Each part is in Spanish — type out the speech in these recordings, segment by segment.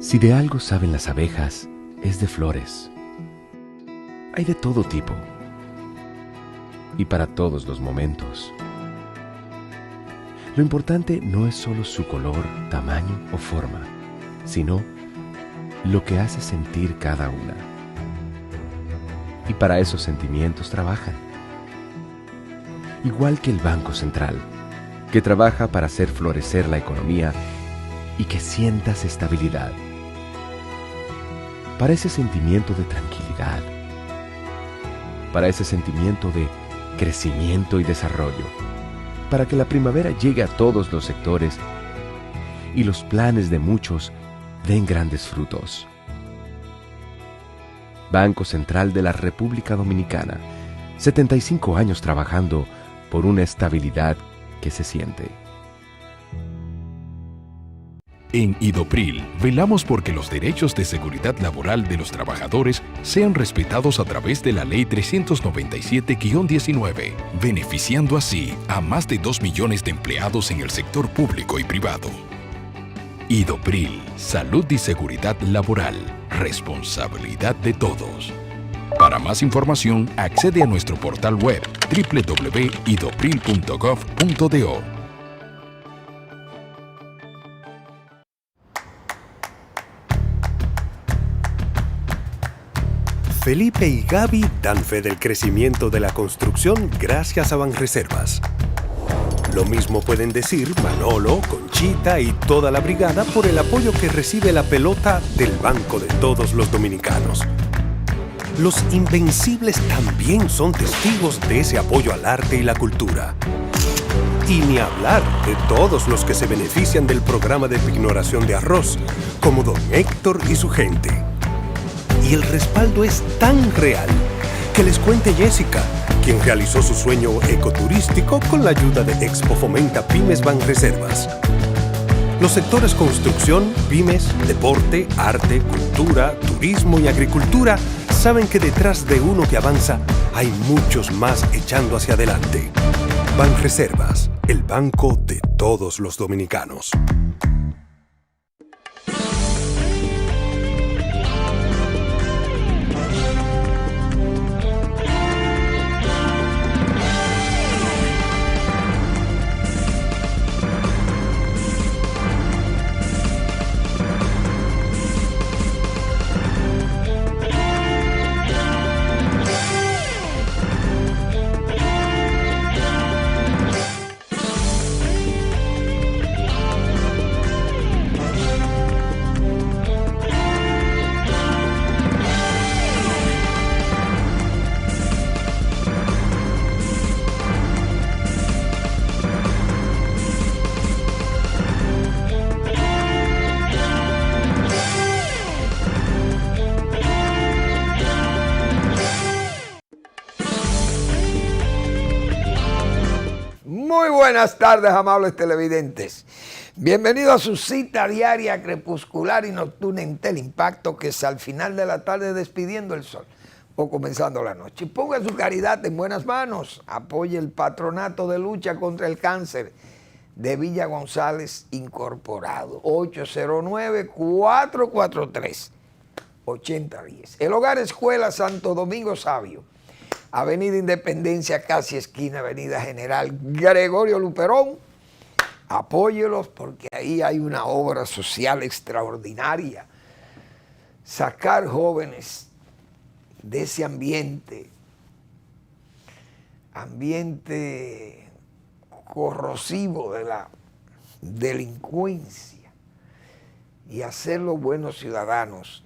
Si de algo saben las abejas, es de flores. Hay de todo tipo y para todos los momentos. Lo importante no es solo su color, tamaño o forma, sino lo que hace sentir cada una. Y para esos sentimientos trabajan. Igual que el Banco Central, que trabaja para hacer florecer la economía y que sientas estabilidad. Para ese sentimiento de tranquilidad, para ese sentimiento de crecimiento y desarrollo, para que la primavera llegue a todos los sectores y los planes de muchos den grandes frutos. Banco Central de la República Dominicana, 75 años trabajando por una estabilidad que se siente. En Idopril, velamos porque los derechos de seguridad laboral de los trabajadores sean respetados a través de la Ley 397-19, beneficiando así a más de 2 millones de empleados en el sector público y privado. Idopril, salud y seguridad laboral, responsabilidad de todos. Para más información, accede a nuestro portal web www.idopril.gov.do. Felipe y Gaby dan fe del crecimiento de la construcción gracias a Banreservas. Lo mismo pueden decir Manolo, Conchita y toda la brigada por el apoyo que recibe la pelota del Banco de Todos los Dominicanos. Los Invencibles también son testigos de ese apoyo al arte y la cultura. Y ni hablar de todos los que se benefician del programa de pignoración de arroz, como don Héctor y su gente. Y el respaldo es tan real que les cuente Jessica, quien realizó su sueño ecoturístico con la ayuda de Expo Fomenta Pymes Banreservas. Los sectores construcción, pymes, deporte, arte, cultura, turismo y agricultura saben que detrás de uno que avanza hay muchos más echando hacia adelante. Banreservas, el banco de todos los dominicanos. Buenas tardes, amables televidentes. Bienvenidos a su cita diaria crepuscular y nocturna en Teleimpacto, que es al final de la tarde despidiendo el sol o comenzando la noche. Ponga su caridad en buenas manos. Apoye el Patronato de Lucha contra el Cáncer de Villa González Incorporado. 809-443-8010. El Hogar Escuela Santo Domingo Sabio. Avenida Independencia, casi esquina Avenida General Gregorio Luperón. Apóyelos porque ahí hay una obra social extraordinaria. Sacar jóvenes de ese ambiente corrosivo de la delincuencia y hacerlos buenos ciudadanos,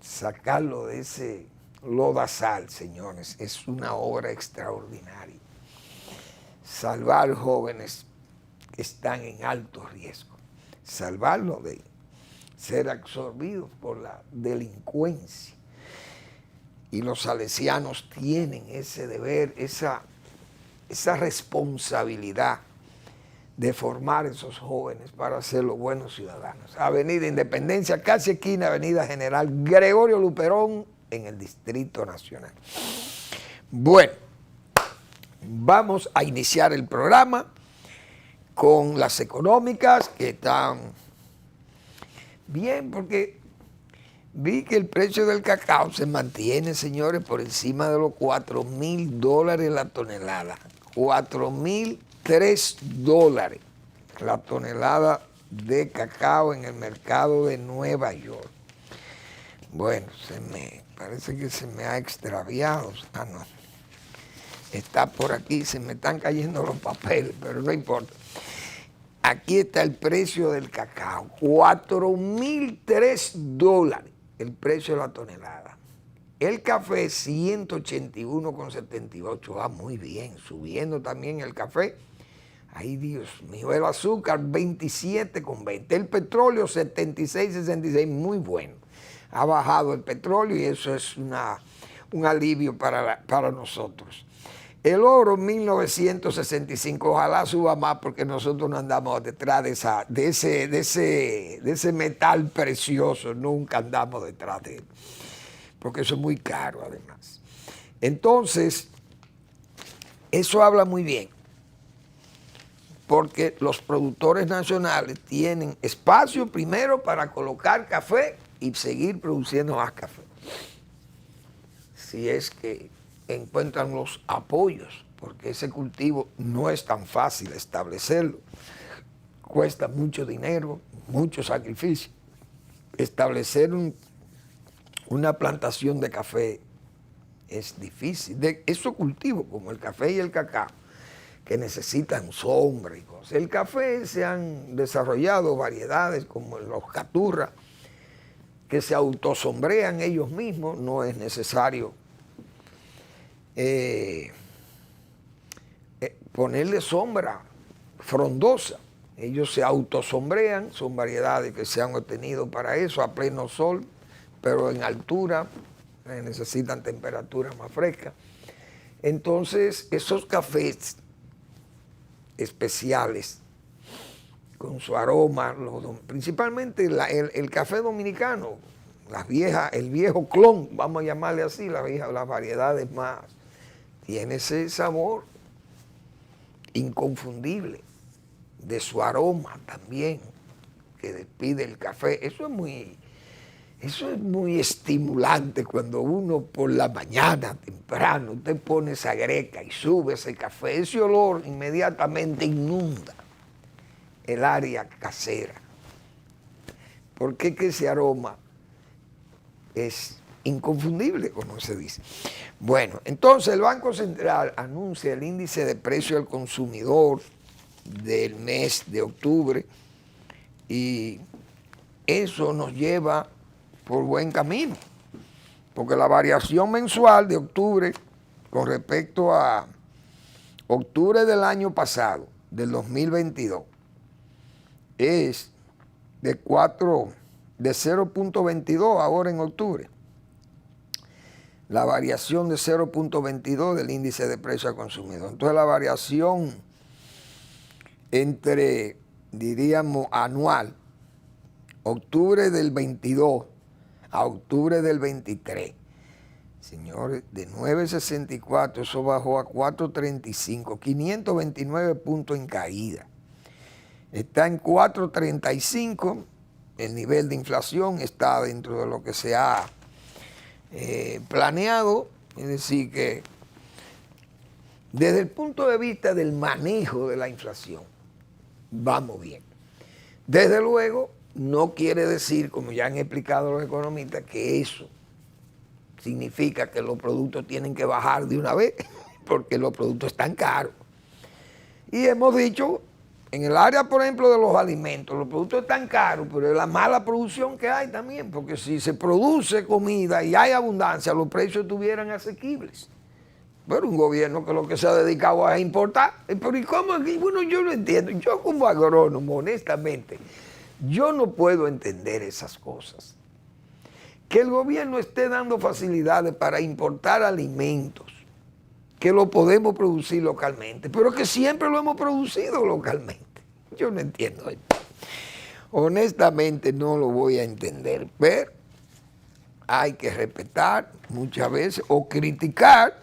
sacarlo de ese lodazal, señores, es una obra extraordinaria. Salvar jóvenes que están en alto riesgo, salvarlos de ser absorbidos por la delincuencia. Y los salesianos tienen ese deber, esa responsabilidad de formar esos jóvenes para ser los buenos ciudadanos. Avenida Independencia, casi esquina Avenida General Gregorio Luperón, en el Distrito Nacional. Bueno, vamos a iniciar el programa con las económicas que están Bien, porque vi que el precio del cacao se mantiene, señores, por encima de los $4,000 la tonelada. $4,003 la tonelada de cacao en el mercado de Nueva York. Bueno, parece que se me ha extraviado. Ah, no. Está por aquí, se me están cayendo los papeles, pero no importa. Aquí está el precio del cacao, $4,003 el precio de la tonelada. El café 181,78, va muy bien, subiendo también el café. Ay, Dios mío, el azúcar 27,20, el petróleo 76,66, muy bueno. Ha bajado el petróleo y eso es un alivio para nosotros. El oro 1965, ojalá suba más porque nosotros no andamos detrás de ese metal precioso, nunca andamos detrás de él, porque eso es muy caro además. Entonces, eso habla muy bien, porque los productores nacionales tienen espacio primero para colocar café y seguir produciendo más café. Si es que encuentran los apoyos, porque ese cultivo no es tan fácil establecerlo. Cuesta mucho dinero, mucho sacrificio. Establecer una plantación de café es difícil. De esos cultivos como el café y el cacao, que necesitan sombra y cosas. El café se han desarrollado variedades como los caturra, que se autosombrean ellos mismos, no es necesario ponerle sombra frondosa. Ellos se autosombrean, son variedades que se han obtenido para eso, a pleno sol, pero en altura, necesitan temperaturas más frescas. Entonces, esos cafés especiales, con su aroma, principalmente el café dominicano, el viejo clon, vamos a llamarle así, las variedades más, tiene ese sabor inconfundible de su aroma también, que despide el café. Eso es muy estimulante cuando uno por la mañana temprano usted pone esa greca y sube ese café. Ese olor inmediatamente inunda el área casera. Porque que ese aroma es inconfundible, como se dice. Bueno, entonces el Banco Central anuncia el índice de precio al consumidor del mes de octubre y eso nos lleva por buen camino, porque la variación mensual de octubre con respecto a octubre del año pasado, del 2022, es de 0.22 ahora en octubre. La variación de 0.22 del índice de precio al consumidor. Entonces la variación entre, diríamos, anual, octubre del 22 a octubre del 23, señores, de 9.64, eso bajó a 4.35, 529 puntos en caída. Está en 4.35, el nivel de inflación está dentro de lo que se ha planeado, es decir que desde el punto de vista del manejo de la inflación, vamos bien. Desde luego, no quiere decir, como ya han explicado los economistas, que eso significa que los productos tienen que bajar de una vez, porque los productos están caros. Y hemos dicho, en el área, por ejemplo, de los alimentos, los productos están caros, pero es la mala producción que hay también, porque si se produce comida y hay abundancia, los precios estuvieran asequibles. Pero un gobierno que lo que se ha dedicado a importar, pero ¿y cómo? Bueno, yo no entiendo. Yo como agrónomo, honestamente, yo no puedo entender esas cosas. Que el gobierno esté dando facilidades para importar alimentos que lo podemos producir localmente, pero que siempre lo hemos producido localmente. Yo no entiendo. Honestamente no lo voy a entender, pero hay que respetar muchas veces o criticar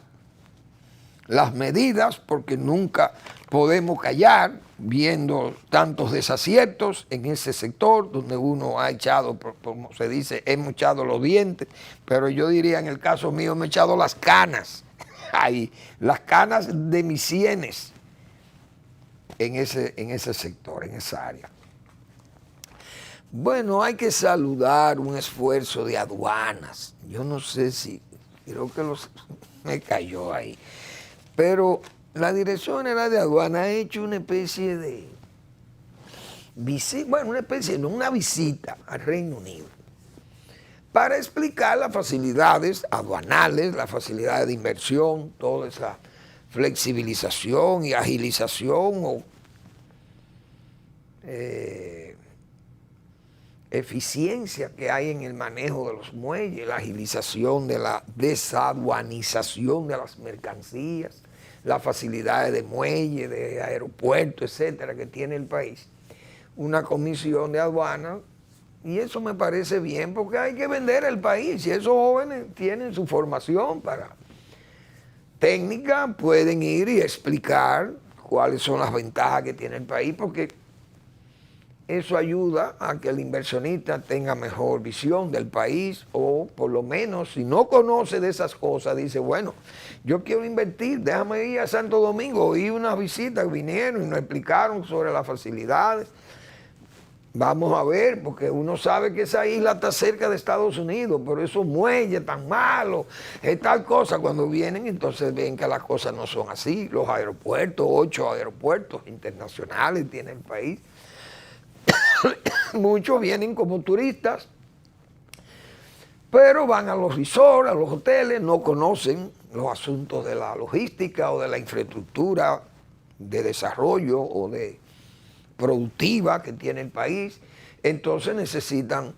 las medidas, porque nunca podemos callar viendo tantos desaciertos en ese sector donde uno ha echado, como se dice, hemos echado los dientes, pero yo diría en el caso mío me he echado las canas, ahí, las canas de mis sienes en ese sector, en esa área. Bueno, hay que saludar un esfuerzo de aduanas. Yo no sé si, creo que me cayó ahí. Pero la Dirección General de Aduanas ha hecho una especie de visita, bueno, una visita al Reino Unido para explicar las facilidades aduanales, las facilidades de inversión, toda esa flexibilización y agilización o eficiencia que hay en el manejo de los muelles, la agilización de la desaduanización de las mercancías, las facilidades de muelle, de aeropuerto, etcétera, que tiene el país. Una comisión de aduana, y eso me parece bien porque hay que vender el país, y esos jóvenes tienen su formación para técnica, pueden ir y explicar cuáles son las ventajas que tiene el país, porque eso ayuda a que el inversionista tenga mejor visión del país, o por lo menos si no conoce de esas cosas, dice, bueno, yo quiero invertir, déjame ir a Santo Domingo. Oí unas visitas, vinieron y nos explicaron sobre las facilidades. Vamos a ver, porque uno sabe que esa isla está cerca de Estados Unidos, pero esos muelles tan malos, es tal cosa. Cuando vienen, entonces ven que las cosas no son así. Los aeropuertos, 8 aeropuertos internacionales tiene el país. Muchos vienen como turistas, pero van a los resorts, a los hoteles, no conocen los asuntos de la logística o de la infraestructura de desarrollo o de productiva que tiene el país, entonces necesitan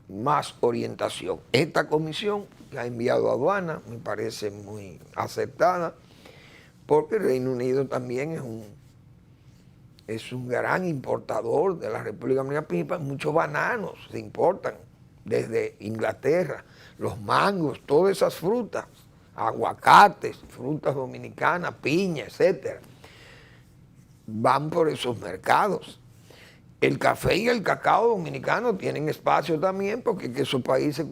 más orientación. Esta comisión que ha enviado a aduana me parece muy aceptada, porque el Reino Unido también es un gran importador de la República Dominicana. Muchos bananos se importan desde Inglaterra, los mangos, todas esas frutas, aguacates, frutas dominicanas, piña, etcétera, van por esos mercados. El café y el cacao dominicano tienen espacio también, porque que esos países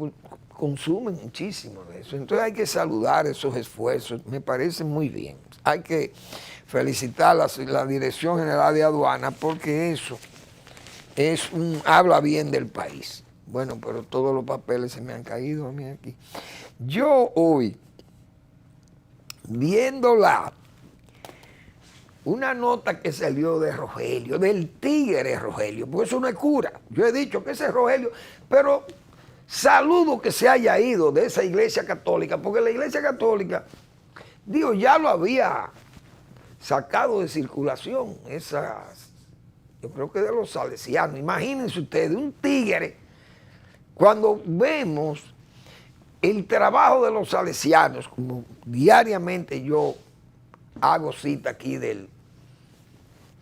consumen muchísimo de eso. Entonces hay que saludar esos esfuerzos, me parece muy bien. Hay que felicitar a la Dirección General de Aduanas, porque eso habla bien del país. Bueno, pero todos los papeles se me han caído a mí aquí. Yo hoy, viéndola, una nota que salió de Rogelio, del tigre Rogelio, porque eso no es cura. Yo he dicho que ese es Rogelio, pero saludo que se haya ido de esa iglesia católica, porque la iglesia católica, digo, ya lo había sacado de circulación, yo creo que de los salesianos. Imagínense ustedes, un tigre, cuando vemos el trabajo de los salesianos, como diariamente yo hago cita aquí del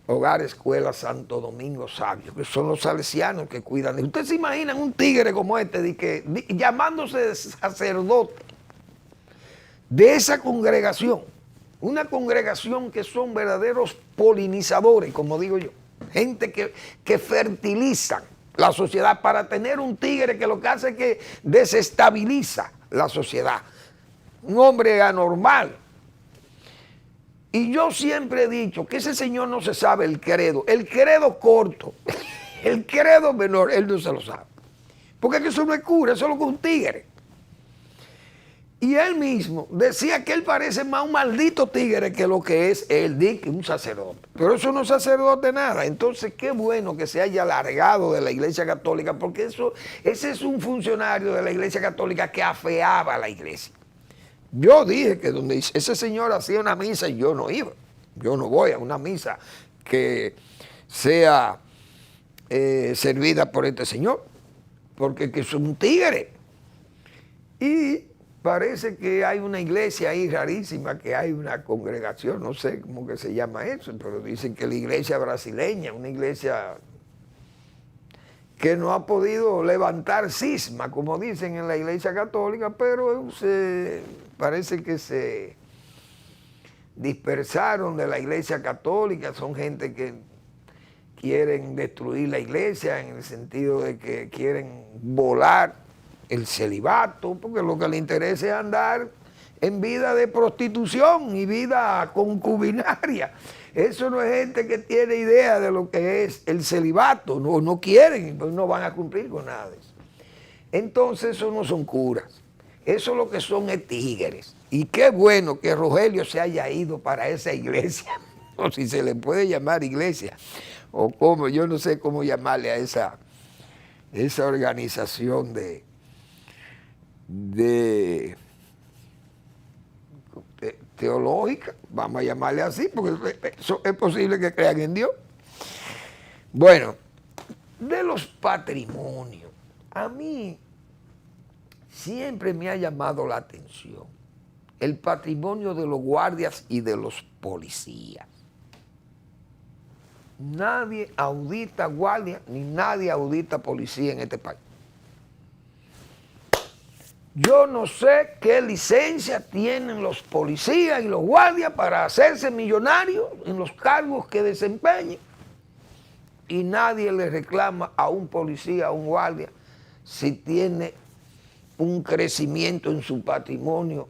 Hogar Escuela Santo Domingo Sabio, que son los salesianos que cuidan. Ustedes se imaginan un tigre como este, llamándose sacerdote de esa congregación, una congregación que son verdaderos polinizadores, como digo yo, gente que fertilizan la sociedad, para tener un tigre que lo que hace es que desestabiliza la sociedad, un hombre anormal. Y yo siempre he dicho que ese señor no se sabe el credo corto, el credo menor, él no se lo sabe, porque eso no es cura, eso es lo que es un tigre. Y él mismo decía que él parece más un maldito tigre que lo que es él, un sacerdote. Pero eso no es sacerdote nada. Entonces, qué bueno que se haya largado de la Iglesia Católica, porque ese es un funcionario de la Iglesia Católica que afeaba a la iglesia. Yo dije que donde ese señor hacía una misa, yo no iba. Yo no voy a una misa que sea servida por este señor, porque que es un tigre. Y parece que hay una iglesia ahí rarísima, que hay una congregación, no sé cómo que se llama eso, pero dicen que la iglesia brasileña, una iglesia que no ha podido levantar cisma, como dicen en la iglesia católica, pero parece que se dispersaron de la Iglesia Católica, son gente que quieren destruir la Iglesia en el sentido de que quieren volar el celibato, porque lo que le interesa es andar en vida de prostitución y vida concubinaria. Eso no es gente que tiene idea de lo que es el celibato, no quieren, pues no van a cumplir con nada de eso. Entonces eso no son curas, eso lo que son es tigres. Y qué bueno que Rogelio se haya ido para esa iglesia, o si se le puede llamar iglesia, o como, yo no sé cómo llamarle a esa organización teológica, vamos a llamarle así, porque es posible que crean en Dios. Bueno, de los patrimonios, a mí siempre me ha llamado la atención el patrimonio de los guardias y de los policías. Nadie audita guardia ni nadie audita policía en este país. Yo no sé qué licencia tienen los policías y los guardias para hacerse millonarios en los cargos que desempeñen. Y nadie le reclama a un policía, a un guardia, si tiene un crecimiento en su patrimonio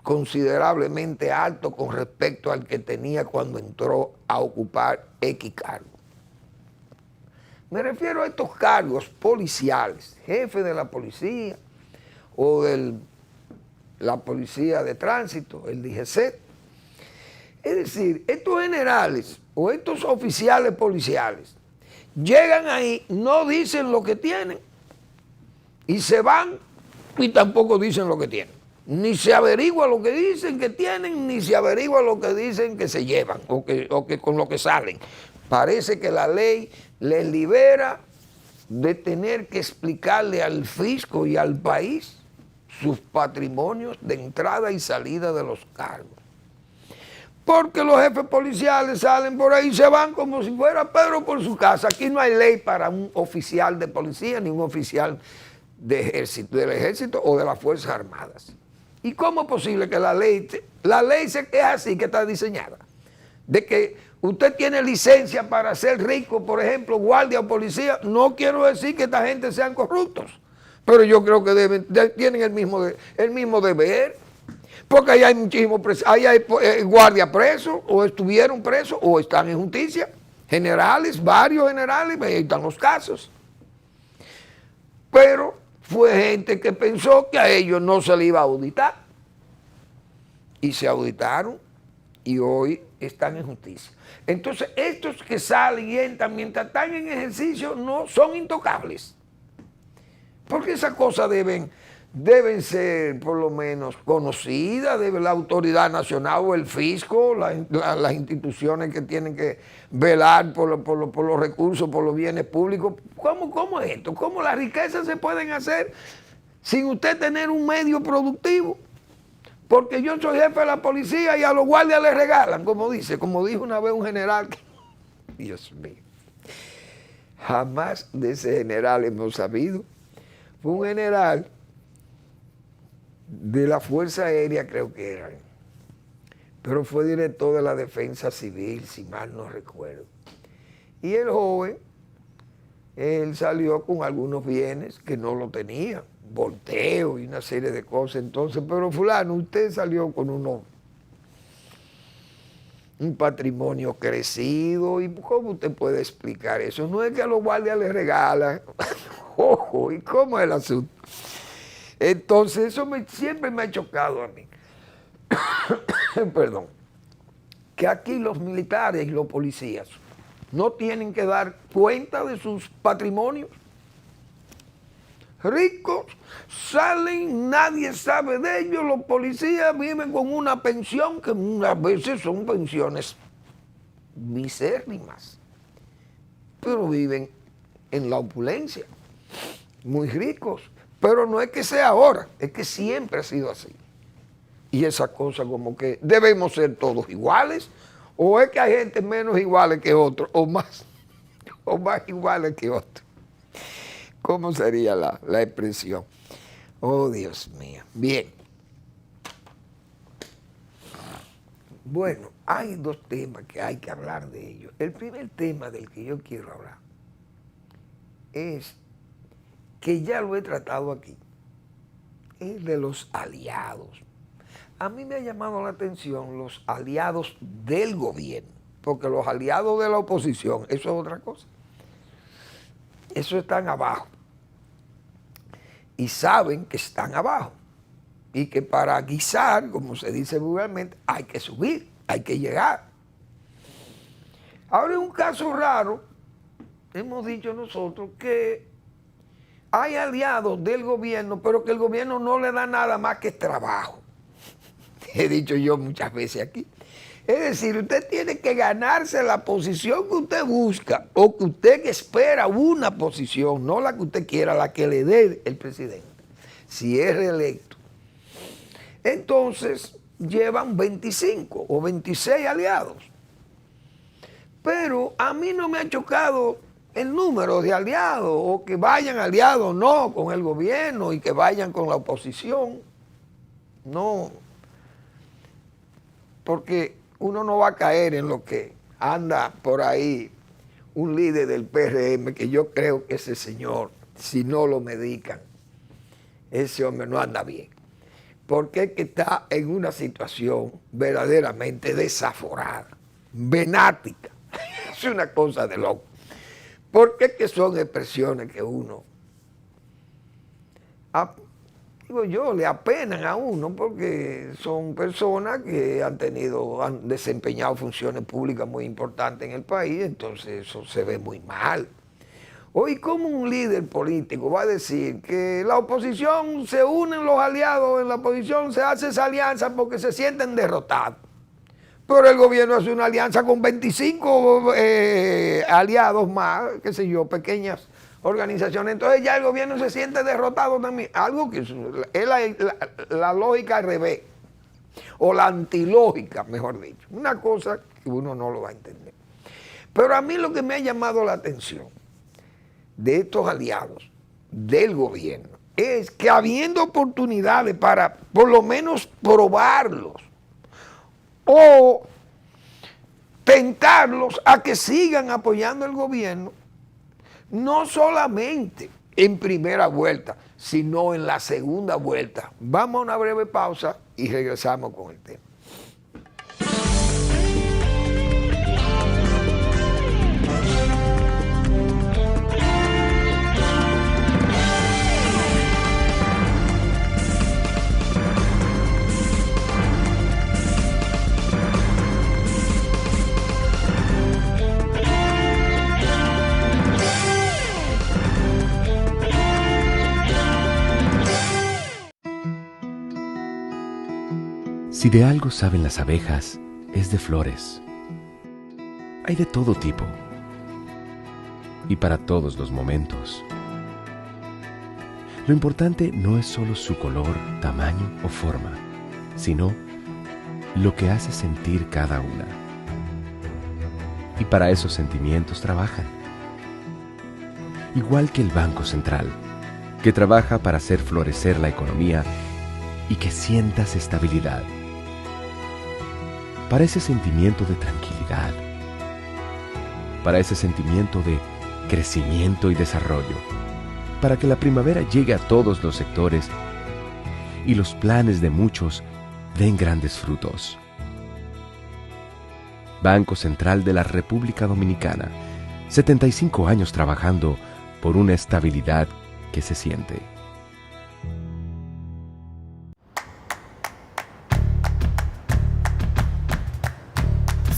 considerablemente alto con respecto al que tenía cuando entró a ocupar X cargo. Me refiero a estos cargos policiales, jefe de la policía, o de la policía de tránsito, el DGC. Es decir, estos generales o estos oficiales policiales llegan ahí, no dicen lo que tienen y se van y tampoco dicen lo que tienen. Ni se averigua lo que dicen que tienen, ni se averigua lo que dicen que se llevan o que con lo que salen. Parece que la ley les libera de tener que explicarle al fisco y al país sus patrimonios de entrada y salida de los cargos. Porque los jefes policiales salen por ahí y se van como si fuera Pedro por su casa. Aquí no hay ley para un oficial de policía ni un oficial de ejército, del ejército o de las Fuerzas Armadas. ¿Y cómo es posible que la ley es así que está diseñada? De que usted tiene licencia para ser rico, por ejemplo, guardia o policía. No quiero decir que esta gente sean corruptos, pero yo creo que tienen el mismo deber, porque ahí hay muchísimos presos, ahí hay guardias presos, o estuvieron presos, o están en justicia, generales, varios generales, ahí están los casos. Pero fue gente que pensó que a ellos no se les iba a auditar, y se auditaron, y hoy están en justicia. Entonces, estos que salen y entran mientras están en ejercicio no son intocables. Porque esas cosas deben ser por lo menos conocidas, debe la autoridad nacional o el fisco, las instituciones que tienen que velar por los recursos, por los bienes públicos. ¿Cómo es esto? ¿Cómo las riquezas se pueden hacer sin usted tener un medio productivo? Porque yo soy jefe de la policía y a los guardias les regalan, como dijo una vez un general. Dios mío. Jamás de ese general hemos sabido. Fue un general de la Fuerza Aérea, creo que era, pero fue director de la Defensa Civil, si mal no recuerdo. Y el joven, él salió con algunos bienes que no lo tenía, volteo y una serie de cosas. Entonces, pero fulano, usted salió con un patrimonio crecido, ¿y cómo usted puede explicar eso? No es que a los guardias les regalan. Ojo, ¿y cómo es el asunto? Entonces, eso siempre me ha chocado a mí. Perdón. Que aquí los militares y los policías no tienen que dar cuenta de sus patrimonios. Ricos salen, nadie sabe de ellos, los policías viven con una pensión que a veces son pensiones misérrimas, pero viven en la opulencia, muy ricos. Pero no es que sea ahora, es que siempre ha sido así. Y esa cosa como que debemos ser todos iguales, o es que hay gente menos iguales que otros, o más iguales que otros. ¿Cómo sería la expresión? Oh, Dios mío. Bien. Bueno, hay dos temas que hay que hablar de ellos. El primer tema del que yo quiero hablar es que ya lo he tratado aquí, es de los aliados. A mí me ha llamado la atención los aliados del gobierno, porque los aliados de la oposición, eso es otra cosa. Eso están abajo. Y saben que están abajo. Y que para guisar, como se dice vulgarmente, hay que subir, hay que llegar. Ahora, en un caso raro, hemos dicho nosotros que hay aliados del gobierno, pero que el gobierno no le da nada más que trabajo. He dicho yo muchas veces aquí. Es decir, usted tiene que ganarse la posición que usted busca o que usted espera una posición, no la que usted quiera, la que le dé el presidente, si es reelecto. Entonces, llevan 25 o 26 aliados. Pero a mí no me ha chocado el número de aliados, o que vayan aliados o no con el gobierno y que vayan con la oposición. No, porque uno no va a caer en lo que anda por ahí un líder del PRM, que yo creo que ese señor, si no lo medican, ese hombre no anda bien. Porque es que está en una situación verdaderamente desaforada, venática. Es una cosa de loco. Porque es que son expresiones que uno, digo yo, le apenan a uno, porque son personas que han desempeñado funciones públicas muy importantes en el país, entonces eso se ve muy mal. Hoy, ¿cómo un líder político va a decir que la oposición se unen los aliados, en la oposición se hace esa alianza porque se sienten derrotados? Pero el gobierno hace una alianza con 25 aliados más, qué sé yo, pequeñas organizaciones. Entonces ya el gobierno se siente derrotado también. Algo que es la lógica al revés, o la antilógica, mejor dicho. Una cosa que uno no lo va a entender. Pero a mí lo que me ha llamado la atención de estos aliados del gobierno es que, habiendo oportunidades para por lo menos probarlos o tentarlos a que sigan apoyando el gobierno, no solamente en primera vuelta, sino en la segunda vuelta. Vamos a una breve pausa y regresamos con el tema. Si de algo saben las abejas, es de flores. Hay de todo tipo y para todos los momentos. Lo importante no es solo su color, tamaño o forma, sino lo que hace sentir cada una. Y para esos sentimientos trabajan. Igual que el Banco Central, que trabaja para hacer florecer la economía y que sientas estabilidad. Para ese sentimiento de tranquilidad, para ese sentimiento de crecimiento y desarrollo, para que la primavera llegue a todos los sectores y los planes de muchos den grandes frutos. Banco Central de la República Dominicana, 75 años trabajando por una estabilidad que se siente.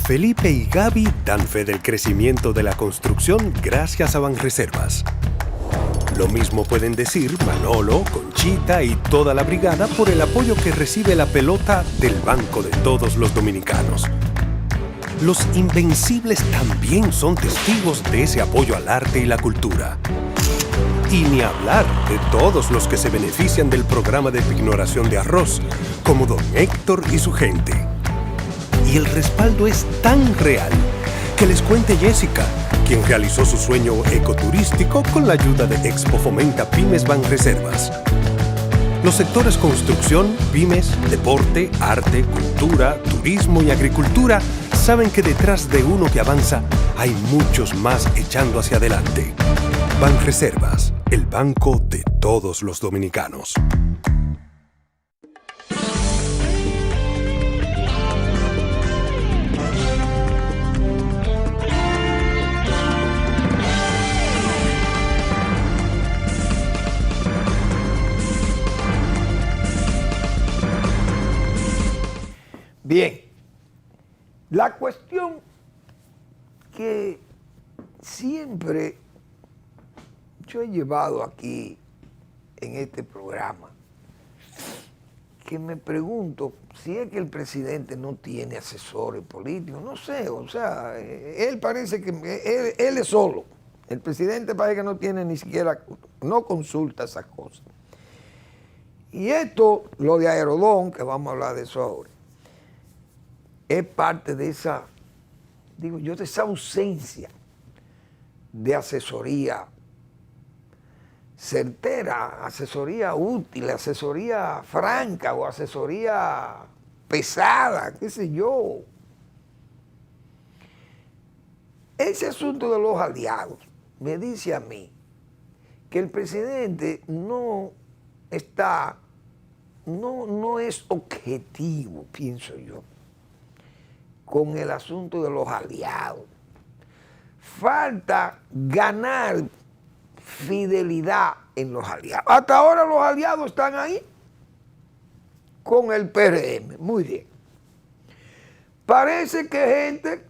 Felipe y Gaby dan fe del crecimiento de la construcción gracias a Banreservas. Lo mismo pueden decir Manolo, Conchita y toda la brigada por el apoyo que recibe la pelota del banco de todos los dominicanos. Los Invencibles también son testigos de ese apoyo al arte y la cultura. Y ni hablar de todos los que se benefician del programa de pignoración de arroz, como don Héctor y su gente. Y el respaldo es tan real que les cuente Jessica, quien realizó su sueño ecoturístico con la ayuda de Expo Fomenta Pymes Banreservas. Los sectores construcción, pymes, deporte, arte, cultura, turismo turismo y agricultura saben que detrás de uno que avanza hay muchos más echando hacia adelante. Banreservas, el banco de todos los dominicanos. Bien, la cuestión que siempre yo he llevado aquí en este programa, que me pregunto si es que el presidente no tiene asesores políticos, no sé, o sea, él parece que él es solo, el presidente parece que no tiene ni siquiera, no consulta esas cosas. Y esto, lo de Aerodón, que vamos a hablar de eso ahora, es parte de esa, digo yo, de esa ausencia de asesoría certera, asesoría útil, asesoría franca o asesoría pesada, qué sé yo. Ese asunto de los aliados me dice a mí que el presidente no es objetivo, pienso yo, con el asunto de los aliados. Falta ganar fidelidad en los aliados. Hasta ahora los aliados están ahí con el PRM. Muy bien. Parece que hay gente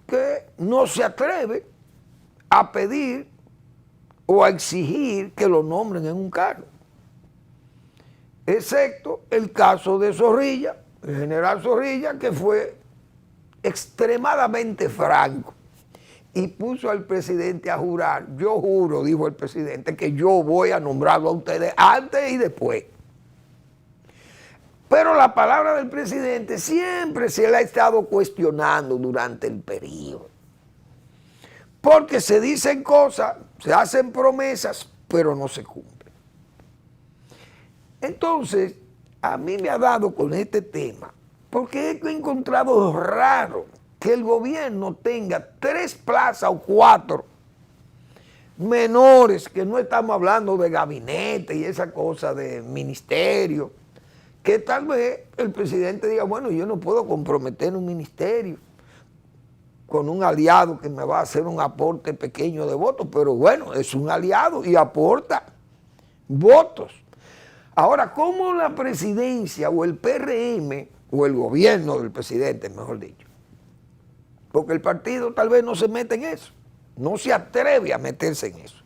que no se atreve a pedir o a exigir que lo nombren en un cargo. Excepto el caso de Zorrilla, el general Zorrilla, que fue extremadamente franco y puso al presidente a jurar. Yo juro, dijo el presidente, que yo voy a nombrarlo a ustedes antes y después. Pero la palabra del presidente siempre se le ha estado cuestionando durante el periodo. Porque se dicen cosas, se hacen promesas, pero no se cumplen. Entonces, a mí me ha dado con este tema, porque he encontrado raro que el gobierno tenga 3 plazas o 4 menores, que no estamos hablando de gabinete y esa cosa de ministerio, que tal vez el presidente diga, bueno, yo no puedo comprometer un ministerio con un aliado que me va a hacer un aporte pequeño de votos, pero bueno, es un aliado y aporta votos. Ahora, ¿cómo la presidencia o el PRM, o el gobierno del presidente, mejor dicho, porque el partido tal vez no se mete en eso, no se atreve a meterse en eso,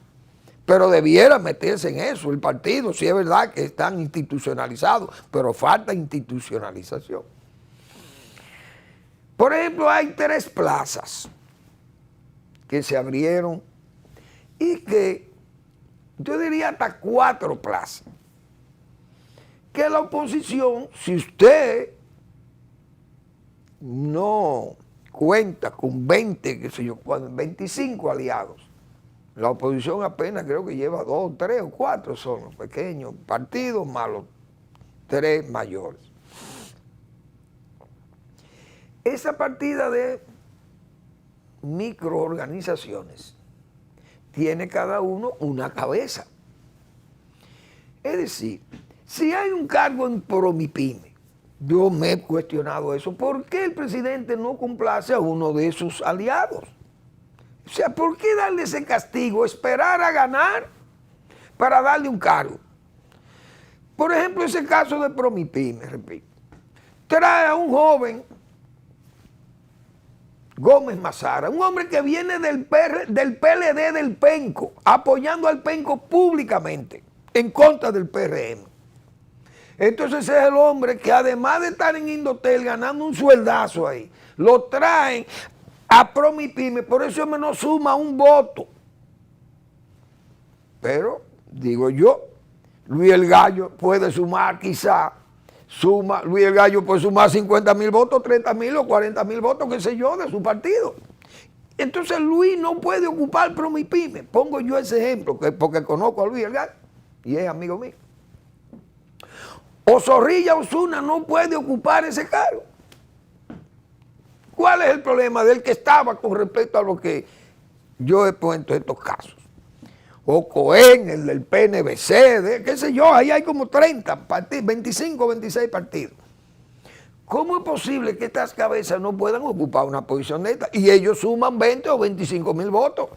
pero debiera meterse en eso, el partido, si es verdad que están institucionalizados, pero falta institucionalización. Por ejemplo, hay 3 plazas que se abrieron y que yo diría hasta 4 plazas, que la oposición, si usted no cuenta con 20, qué sé yo, 25 aliados, la oposición apenas creo que lleva 2, 3 o 4 son los pequeños partidos más los 3 mayores. Esa partida de microorganizaciones tiene cada uno una cabeza. Es decir, si hay un cargo en Promipyme, yo me he cuestionado eso, ¿por qué el presidente no complace a uno de sus aliados? O sea, ¿por qué darle ese castigo, esperar a ganar para darle un cargo? Por ejemplo, ese caso de Promipyme, repito, trae a un joven, Gómez Mazara, un hombre que viene del PLD del Penco, apoyando al Penco públicamente, en contra del PRM. Entonces es el hombre que además de estar en Indotel ganando un sueldazo ahí, lo traen a Promipyme, por eso no suma un voto. Pero, digo yo, Luis el Gallo puede sumar quizá, Luis el Gallo puede sumar 50,000 votos, 30,000 o 40,000 votos, qué sé yo, de su partido. Entonces Luis no puede ocupar Promipyme. Pongo yo ese ejemplo, porque conozco a Luis el Gallo y es amigo mío. O Zorrilla Osuna no puede ocupar ese cargo. ¿Cuál es el problema del que estaba con respecto a lo que yo he puesto en estos casos? O Cohen, el del PNBC, qué sé yo, ahí hay como 30 partidos, 25 o 26 partidos. ¿Cómo es posible que estas cabezas no puedan ocupar una posición de esta? Y ellos suman 20 o 25 mil votos.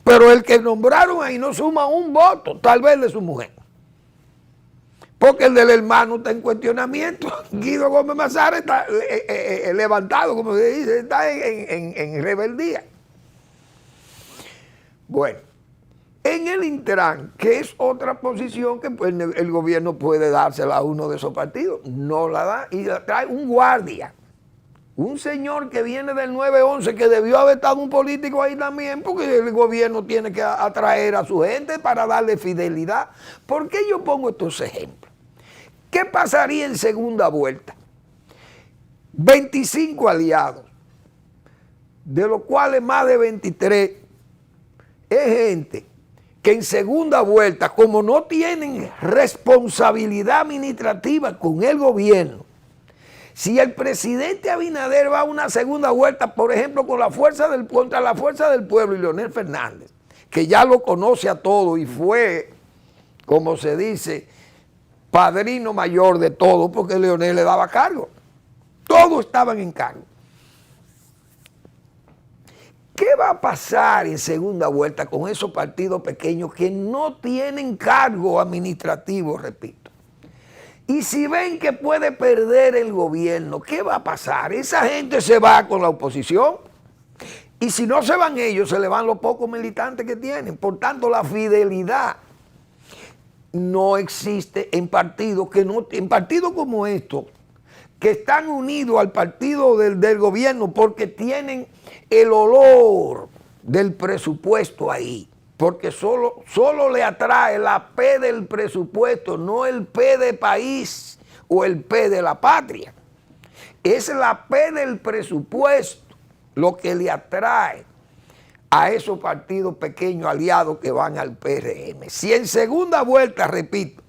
Pero el que nombraron ahí no suma un voto, tal vez de su mujer. Porque el del hermano está en cuestionamiento. Guido Gómez Mazara está levantado, como se dice, está en rebeldía. Bueno, en el Intran, que es otra posición que pues, el gobierno puede dársela a uno de esos partidos, no la da y la trae un guardia. Un señor que viene del 9-11, que debió haber estado un político ahí también, porque el gobierno tiene que atraer a su gente para darle fidelidad. ¿Por qué yo pongo estos ejemplos? ¿Qué pasaría en segunda vuelta? 25 aliados, de los cuales más de 23 es gente que en segunda vuelta, como no tienen responsabilidad administrativa con el gobierno, si el presidente Abinader va a una segunda vuelta, por ejemplo, contra la fuerza del pueblo y Leonel Fernández, que ya lo conoce a todo y fue, como se dice, padrino mayor de todo, porque Leonel le daba cargo. Todos estaban en cargo. ¿Qué va a pasar en segunda vuelta con esos partidos pequeños que no tienen cargo administrativo, repito? Y si ven que puede perder el gobierno, ¿qué va a pasar? Esa gente se va con la oposición. Y si no se van ellos, se le van los pocos militantes que tienen. Por tanto, la fidelidad no existe en partidos como estos, que están unidos al partido del gobierno porque tienen el olor del presupuesto ahí, porque solo le atrae la P del presupuesto, no el P de país o el P de la patria. Es la P del presupuesto lo que le atrae a esos partidos pequeños aliados que van al PRM. Si en segunda vuelta, repito,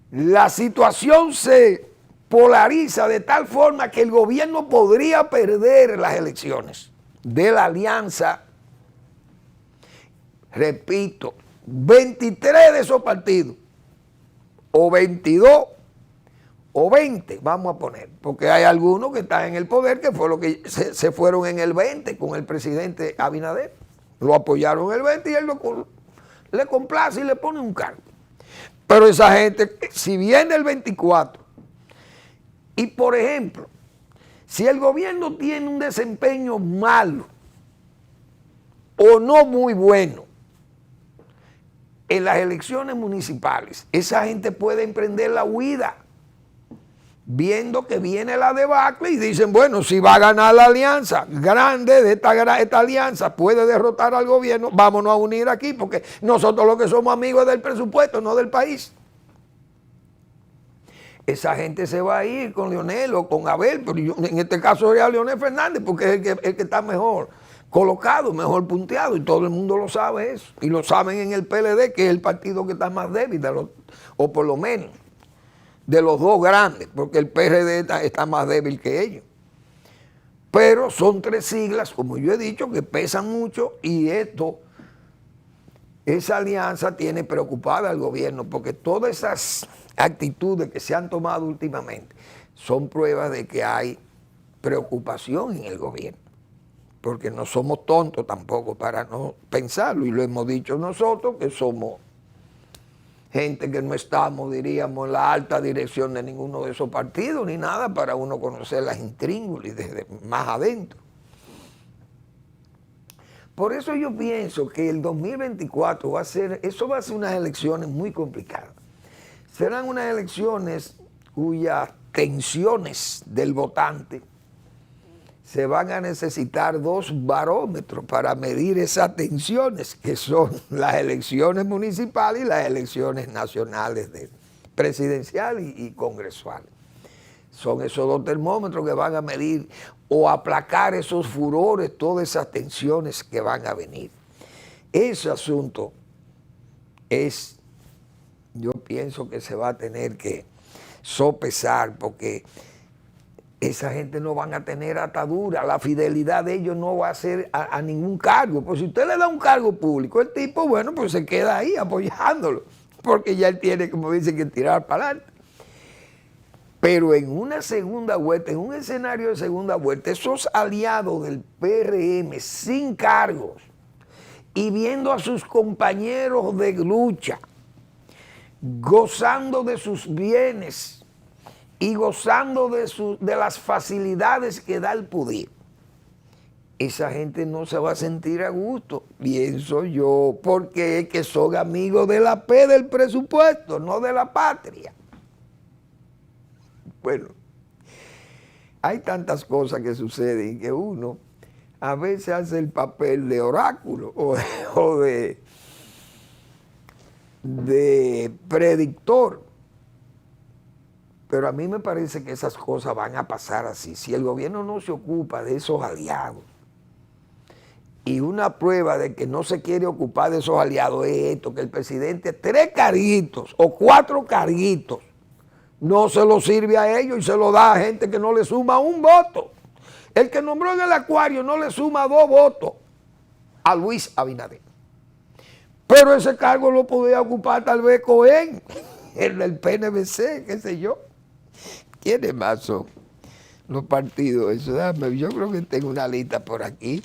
la situación se polariza de tal forma que el gobierno podría perder las elecciones de la alianza, repito, 23 de esos partidos, o 22, o 20, vamos a poner, porque hay algunos que están en el poder que fue lo que se fueron en el 20 con el presidente Abinader. Lo apoyaron en el 20 y él le complace y le pone un cargo. Pero esa gente, si viene el 24, y por ejemplo, si el gobierno tiene un desempeño malo o no muy bueno en las elecciones municipales, esa gente puede emprender la huida, viendo que viene la debacle y dicen, bueno, si va a ganar la alianza grande de esta alianza, puede derrotar al gobierno, vámonos a unir aquí, porque nosotros los que somos amigos del presupuesto, no del país. Esa gente se va a ir con Leonel o con Abel, pero en este caso sería Leonel Fernández, porque es el que está mejor colocado, mejor punteado, y todo el mundo lo sabe eso. Y lo saben en el PLD, que es el partido que está más débil, o por lo menos de los dos grandes, porque el PRD está más débil que ellos. Pero son tres siglas, como yo he dicho, que pesan mucho, y esa alianza tiene preocupada al gobierno, porque todas esas actitudes que se han tomado últimamente son pruebas de que hay preocupación en el gobierno, porque no somos tontos tampoco para no pensarlo, y lo hemos dicho nosotros, que somos gente que no estamos, diríamos, en la alta dirección de ninguno de esos partidos, ni nada, para uno conocer las intríngulis desde más adentro. Por eso yo pienso que el 2024 va a ser unas elecciones muy complicadas. Serán unas elecciones cuyas tensiones del votante se van a necesitar dos barómetros para medir esas tensiones, que son las elecciones municipales y las elecciones nacionales presidencial y congresuales. Son esos dos termómetros que van a medir o aplacar esos furores, todas esas tensiones que van a venir. Ese asunto yo pienso que se va a tener que sopesar, porque esa gente no van a tener atadura, la fidelidad de ellos no va a ser a ningún cargo. Pues si usted le da un cargo público, el tipo, bueno, pues se queda ahí apoyándolo, porque ya él tiene, como dicen, que tirar para adelante. Pero en una segunda vuelta, en un escenario de segunda vuelta, esos aliados del PRM sin cargos y viendo a sus compañeros de lucha gozando de sus bienes y gozando de las facilidades que da el poder, esa gente no se va a sentir a gusto, pienso yo, porque es que son amigos de la P del presupuesto, no de la patria. Bueno, hay tantas cosas que suceden que uno a veces hace el papel de oráculo o de predictor. Pero a mí me parece que esas cosas van a pasar así. Si el gobierno no se ocupa de esos aliados, y una prueba de que no se quiere ocupar de esos aliados es esto, que el presidente 3 carguitos o 4 carguitos no se lo sirve a ellos y se lo da a gente que no le suma 1 voto. El que nombró en el Acuario no le suma 2 votos a Luis Abinader. Pero ese cargo lo podía ocupar tal vez Cohen, el del PNVC, qué sé yo. ¿Quiénes más son los partidos? Eso, yo creo que tengo una lista por aquí.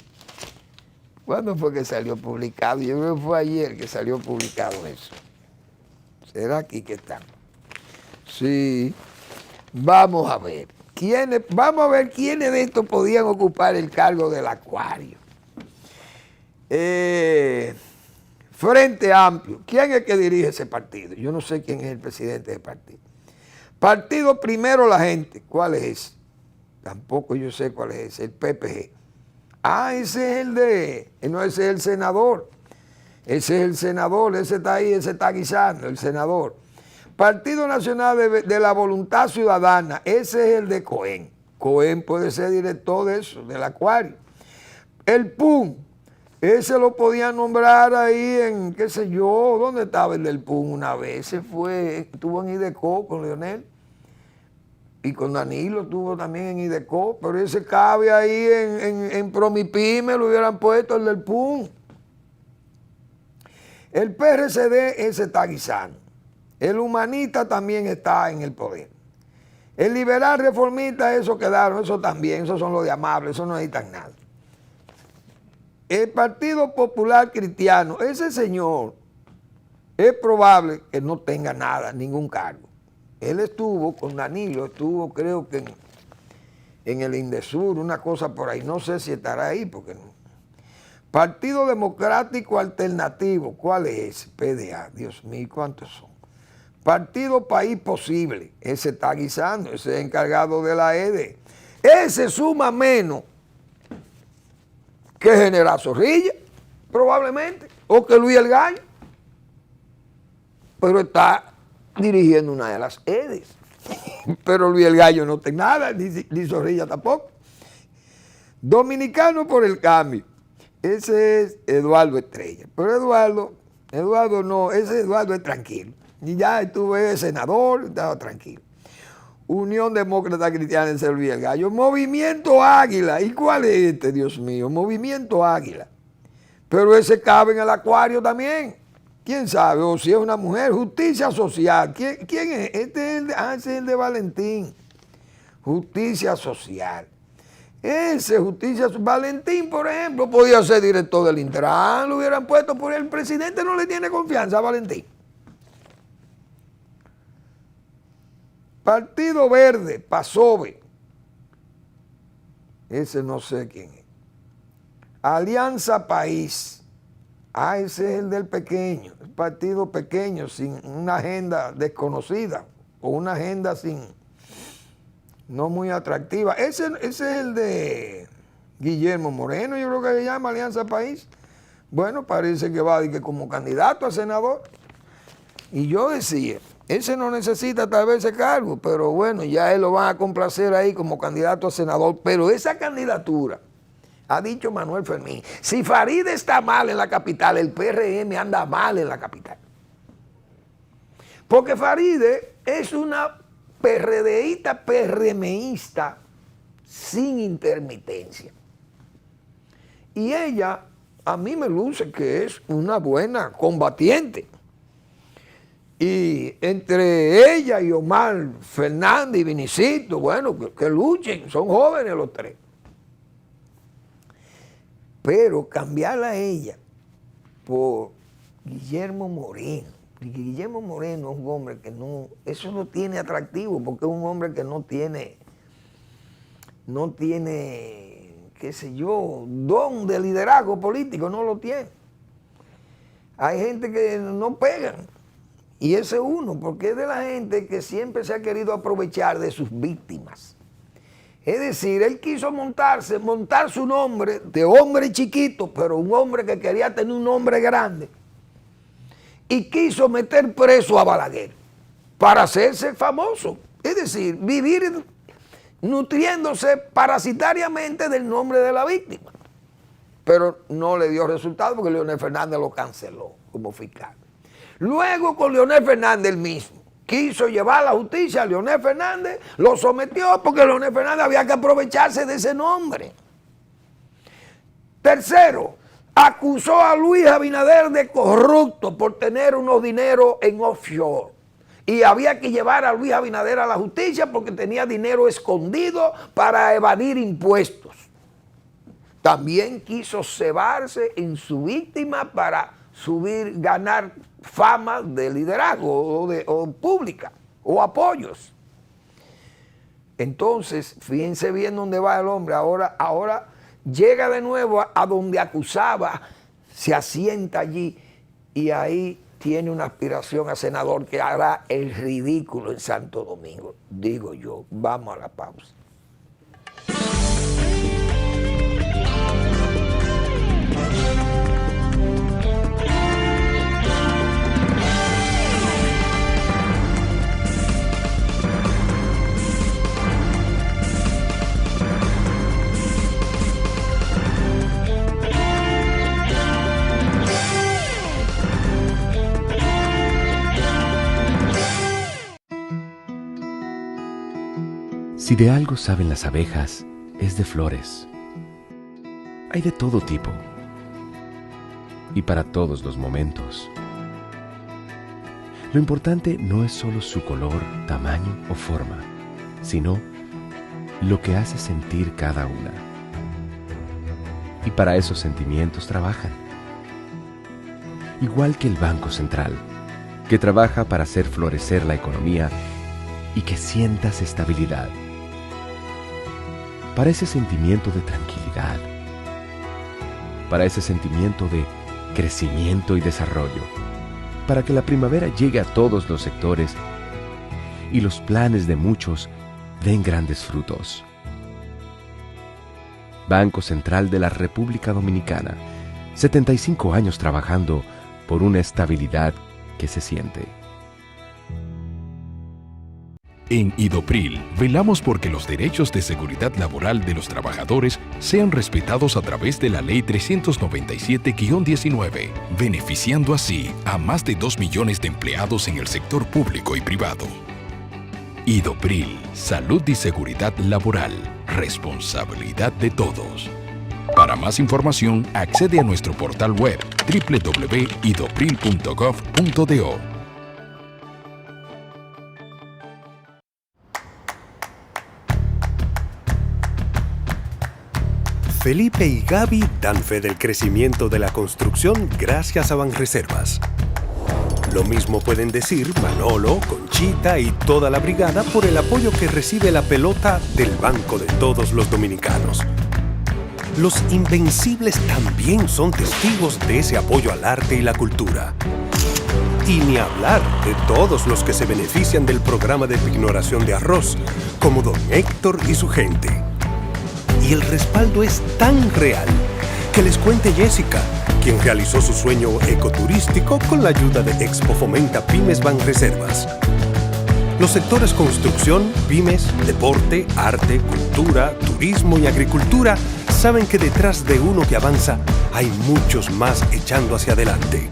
¿Cuándo fue que salió publicado? Yo creo que fue ayer que salió publicado eso. ¿Será aquí que está? Sí. Vamos a ver. Vamos a ver quiénes de estos podían ocupar el cargo del Acuario. Frente Amplio. ¿Quién es que dirige ese partido? Yo no sé quién es el presidente del partido. Partido Primero la Gente. ¿Cuál es ese? Tampoco yo sé cuál es ese. El PPG. Ah, ese es el de... No, ese es el senador. Ese es el senador. Ese está ahí, ese está guisando, el senador. Partido Nacional de la Voluntad Ciudadana. Ese es el de Cohen. Cohen puede ser director de eso, del Acuario. El PUM. Ese lo podían nombrar ahí en, qué sé yo, ¿dónde estaba el del PUM una vez? Ese fue, estuvo en IDECO con Leonel y con Danilo estuvo también en IDECO, pero ese cabe ahí en Promipyme, lo hubieran puesto el del PUM. El PRCD, ese está guisando. El Humanista también está en el poder. El Liberal Reformista, eso quedaron, eso también, esos son los de Amable, eso no necesitan nada. El Partido Popular Cristiano, ese señor, es probable que no tenga nada, ningún cargo. Él estuvo con Danilo, estuvo creo que en el Indesur, una cosa por ahí, no sé si estará ahí, porque no. Partido Democrático Alternativo, ¿cuál es ese? PDA, Dios mío, ¿cuántos son? Partido País Posible, ese está guisando, ese es encargado de la EDE. Ese suma menos que General Zorrilla, probablemente, o que Luis El Gallo, pero está dirigiendo una de las EDEs. Pero Luis El Gallo no tiene nada, ni Zorrilla tampoco. Dominicano por el Cambio, ese es Eduardo Estrella, pero Eduardo no, ese Eduardo es tranquilo, y ya estuve senador, estaba tranquilo. Unión Demócrata Cristiana en Luis El Gallo. Movimiento Águila. ¿Y cuál es este, Dios mío? Movimiento Águila. Pero ese cabe en el Acuario también. ¿Quién sabe? O si es una mujer. Justicia Social. ¿Quién es? Este es el de Valentín. Justicia Social. Ese Justicia Social. Valentín, por ejemplo, podía ser director del Intran. Lo hubieran puesto por el presidente. No le tiene confianza a Valentín. Partido Verde, PASOVE, ese no sé quién es. Alianza País, ese es el del pequeño, el partido pequeño, sin una agenda desconocida, o una agenda no muy atractiva. Ese es el de Guillermo Moreno, yo creo que se llama Alianza País. Bueno, parece que va como candidato a senador. Y yo decía, ese no necesita tal vez ese cargo, pero bueno, ya él lo van a complacer ahí como candidato a senador. Pero esa candidatura, ha dicho Manuel Fermín, si Faride está mal en la capital, el PRM anda mal en la capital. Porque Faride es una PRDista, PRMista, sin intermitencia. Y ella, a mí me luce que es una buena combatiente. Y entre ella y Omar Fernández y Vinicito, bueno, que luchen, son jóvenes los tres. Pero cambiarla a ella por Guillermo Moreno. Guillermo Moreno es un hombre que no, eso no tiene atractivo, porque es un hombre que no tiene, qué sé yo, don de liderazgo político, no lo tiene. Hay gente que no pegan, y ese es uno, porque es de la gente que siempre se ha querido aprovechar de sus víctimas. Es decir, él quiso montar su nombre de hombre chiquito, pero un hombre que quería tener un nombre grande. Y quiso meter preso a Balaguer para hacerse famoso. Es decir, vivir nutriéndose parasitariamente del nombre de la víctima. Pero no le dio resultado porque Leonel Fernández lo canceló como fiscal. Luego con Leonel Fernández el mismo. Quiso llevar a la justicia a Leonel Fernández, lo sometió porque Leonel Fernández había que aprovecharse de ese nombre. Tercero, acusó a Luis Abinader de corrupto por tener unos dineros en offshore. Y había que llevar a Luis Abinader a la justicia porque tenía dinero escondido para evadir impuestos. También quiso cebarse en su víctima para ganar fama de liderazgo o pública o apoyos. Entonces, fíjense bien dónde va el hombre. Ahora llega de nuevo a donde acusaba, se asienta allí y ahí tiene una aspiración a senador que hará el ridículo en Santo Domingo. Digo yo, vamos a la pausa. Si de algo saben las abejas, es de flores. Hay de todo tipo y para todos los momentos. Lo importante no es solo su color, tamaño o forma, sino lo que hace sentir cada una. Y para esos sentimientos trabajan. Igual que el Banco Central, que trabaja para hacer florecer la economía y que sientas estabilidad. Para ese sentimiento de tranquilidad, para ese sentimiento de crecimiento y desarrollo, para que la primavera llegue a todos los sectores y los planes de muchos den grandes frutos. Banco Central de la República Dominicana, 75 años trabajando por una estabilidad que se siente. En Idopril, velamos porque los derechos de seguridad laboral de los trabajadores sean respetados a través de la Ley 397-19, beneficiando así a más de 2 millones de empleados en el sector público y privado. Idopril, salud y seguridad laboral, responsabilidad de todos. Para más información, accede a nuestro portal web www.idopril.gov.do. Felipe y Gaby dan fe del crecimiento de la construcción gracias a Banreservas. Lo mismo pueden decir Manolo, Conchita y toda la brigada por el apoyo que recibe la pelota del Banco de Todos los Dominicanos. Los Invencibles también son testigos de ese apoyo al arte y la cultura. Y ni hablar de todos los que se benefician del programa de pignoración de arroz, como don Héctor y su gente. Y el respaldo es tan real que les cuente Jessica, quien realizó su sueño ecoturístico con la ayuda de Expo Fomenta Pymes Banreservas. Los sectores construcción, pymes, deporte, arte, cultura, turismo y agricultura saben que detrás de uno que avanza hay muchos más echando hacia adelante.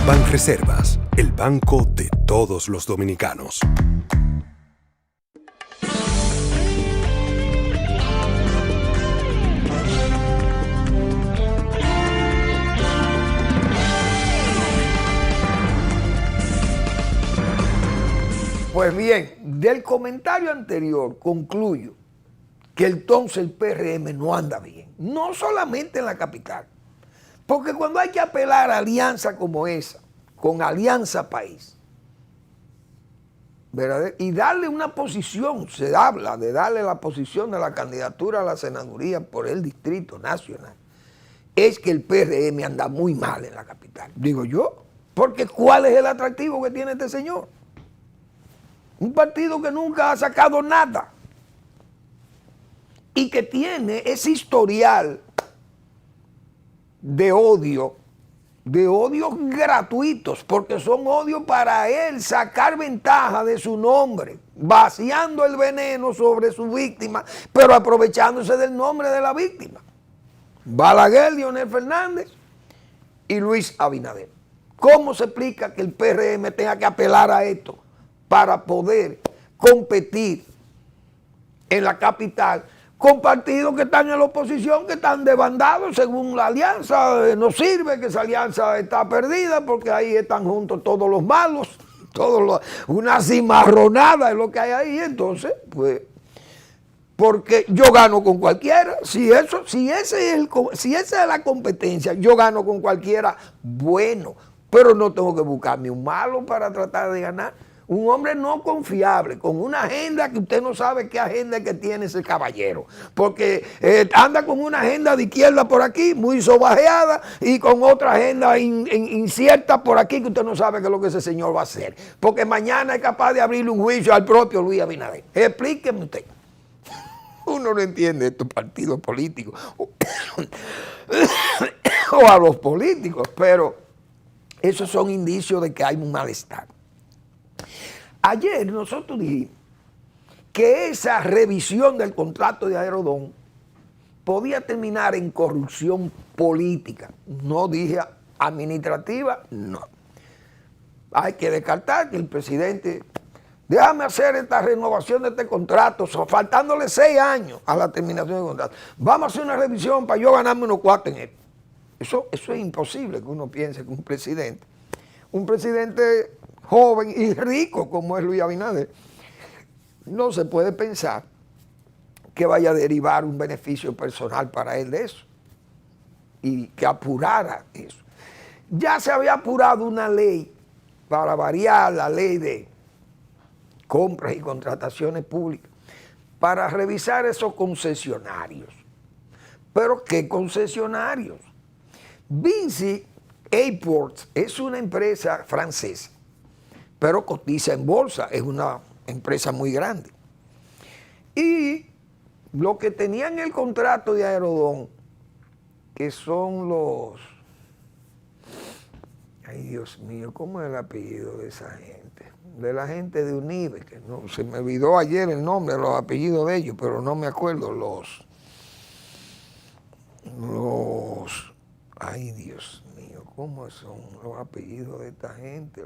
Banreservas, el banco de todos los dominicanos. Pues bien, del comentario anterior concluyo que entonces el PRM no anda bien, no solamente en la capital, porque cuando hay que apelar a alianzas como esa, con Alianza País, ¿verdad? Y darle una posición, se habla de darle la posición de la candidatura a la senaduría por el Distrito Nacional, es que el PRM anda muy mal en la capital, digo yo, porque ¿cuál es el atractivo que tiene este señor? Un partido que nunca ha sacado nada y que tiene ese historial de odios gratuitos, porque son odios para él sacar ventaja de su nombre, vaciando el veneno sobre su víctima, pero aprovechándose del nombre de la víctima. Balaguer, Leonel Fernández y Luis Abinader. ¿Cómo se explica que el PRM tenga que apelar a esto para poder competir en la capital con partidos que están en la oposición, que están desbandados según la alianza? No sirve, que esa alianza está perdida porque ahí están juntos todos los malos, una cimarronada es lo que hay ahí. Entonces, pues, porque yo gano con cualquiera, si esa es la competencia, yo gano con cualquiera, bueno, pero no tengo que buscarme un malo para tratar de ganar. Un hombre no confiable, con una agenda que usted no sabe qué agenda es que tiene ese caballero, porque anda con una agenda de izquierda por aquí, muy sobajeada, y con otra agenda incierta por aquí, que usted no sabe qué es lo que ese señor va a hacer, porque mañana es capaz de abrirle un juicio al propio Luis Abinader. Explíqueme usted. Uno no entiende estos partidos políticos o a los políticos, pero esos son indicios de que hay un malestar. Ayer nosotros dijimos que esa revisión del contrato de Aerodón podía terminar en corrupción política. No dije administrativa, no. Hay que descartar que el presidente, déjame hacer esta renovación de este contrato, faltándole 6 años a la terminación del contrato. Vamos a hacer una revisión para yo ganarme unos cuartos en esto. Eso es imposible que uno piense que un presidente joven y rico como es Luis Abinader, no se puede pensar que vaya a derivar un beneficio personal para él de eso y que apurara eso. Ya se había apurado una ley para variar la ley de compras y contrataciones públicas para revisar esos concesionarios. ¿Pero qué concesionarios? Vinci Airports es una empresa francesa, pero cotiza en bolsa, es una empresa muy grande. Y lo que tenían el contrato de Aerodón, que son los... Ay, Dios mío, ¿cómo es el apellido de esa gente? De la gente de Unive, que no, se me olvidó ayer el nombre, los apellidos de ellos, pero no me acuerdo ay, Dios mío, ¿cómo son los apellidos de esta gente?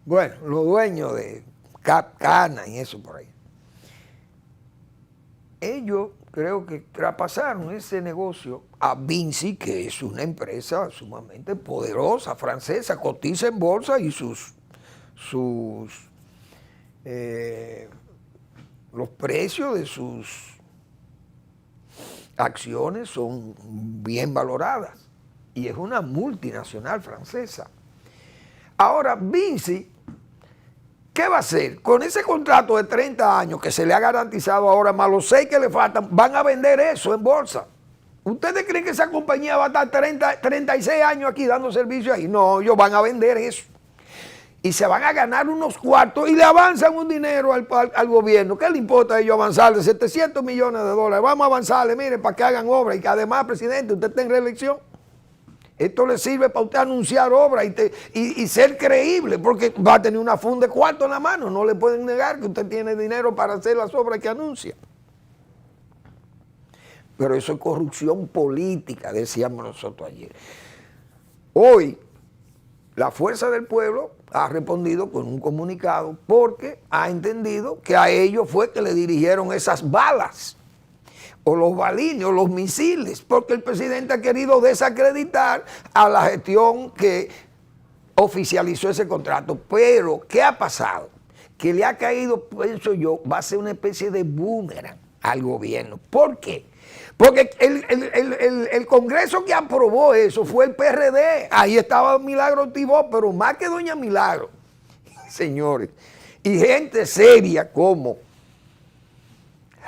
Bueno, los dueños de Cana y eso por ahí. Ellos creo que traspasaron ese negocio a Vinci, que es una empresa sumamente poderosa, francesa, cotiza en bolsa y los precios de sus acciones son bien valoradas y es una multinacional francesa. Ahora, Vinci, ¿qué va a hacer? Con ese contrato de 30 años que se le ha garantizado ahora, más los 6 que le faltan, van a vender eso en bolsa. ¿Ustedes creen que esa compañía va a estar 36 años aquí dando servicio ahí? No, ellos van a vender eso. Y se van a ganar unos cuartos y le avanzan un dinero al gobierno. ¿Qué le importa a ellos avanzarle? 700 millones de dólares. Vamos a avanzarle, mire, para que hagan obra y que además, presidente, usted está en reelección. Esto le sirve para usted anunciar obra y ser creíble, porque va a tener una funda de cuarto en la mano. No le pueden negar que usted tiene dinero para hacer las obras que anuncia. Pero eso es corrupción política, decíamos nosotros ayer. Hoy, la Fuerza del Pueblo ha respondido con un comunicado porque ha entendido que a ellos fue que le dirigieron esas balas, o los balines, o los misiles, porque el presidente ha querido desacreditar a la gestión que oficializó ese contrato. Pero, ¿qué ha pasado? Que le ha caído, pienso yo, va a ser una especie de boomerang al gobierno. ¿Por qué? Porque el Congreso que aprobó eso fue el PRD. Ahí estaba Milagro Tibó, pero más que doña Milagro, señores, y gente seria como